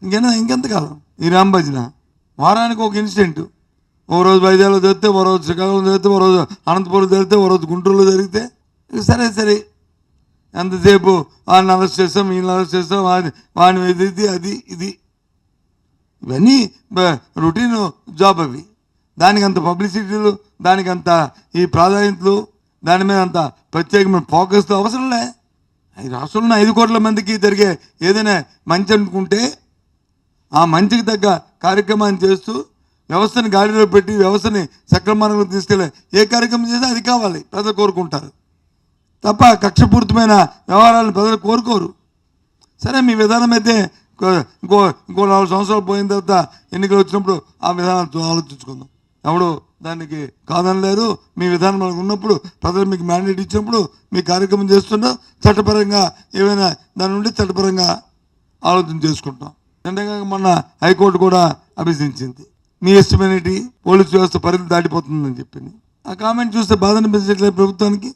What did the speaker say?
ఇంకెంతకాలం ఈ రాంభజన? వారానికి ఒక ఇన్సిడెంట్. ఓ రోజు వైజాగ్లో జరిగితే, ఓ రోజు శ్రీకాకుళం జరిగితే, ఓ రోజు అనంతపురం జరిగితే, ఓ రోజు గుంటూరులో జరిగితే, సరే ఎంతసేపు వాడిని అరెస్ట్ చేస్తాం, వీళ్ళని అరెస్ట్ చేస్తాం, వాడిని ఎదిరితే అది ఇది. ఇవన్నీ రొటీన్ జాబ్ అవి. దానికి అంత పబ్లిసిటీలు, దానికి అంత ఈ ప్రాధాన్యతలు, దాని మీద అంత ప్రత్యేకమైన ఫోకస్తో అవసరంలే. ఈ రాష్ట్రంలో 5 కోట్ల మందికి జరిగే ఏదైనా మంచి అనుకుంటే ఆ మంచికి తగ్గ కార్యక్రమాన్ని చేస్తూ వ్యవస్థని గాడిలో పెట్టి వ్యవస్థని సక్రమంగా తీసుకెళ్ళే ఏ కార్యక్రమం చేసినా అది కావాలి, ప్రజలు కోరుకుంటారు తప్ప కక్షపూరితమైన వ్యవహారాలను ప్రజలు కోరుకోరు. సరే, మీ విధానం అయితే ఇంకో 4 సంవత్సరాలు పోయిన తర్వాత ఎన్నికలు వచ్చినప్పుడు ఆ విధానాలు ఆలోచించుకుందాం. ఎవడు దానికి కాదనలేరు. మీ విధానం మనకు ఉన్నప్పుడు, ప్రజలు మీకు మ్యాండేట్ ఇచ్చినప్పుడు మీ కార్యక్రమం చేస్తున్నా చట్టపరంగా ఏమైనా దాని నుండి చట్టపరంగా ఆలోచన చేసుకుంటాం. నిన్నగా మొన్న హైకోర్టు కూడా అభ్యసించింది, మీ ఎస్టిమేట్ పోలీసు వ్యవస్థ పరిధి దాటిపోతుందని చెప్పింది. ఆ కామెంట్ చూస్తే బాధ అనిపించట్లేదు ప్రభుత్వానికి.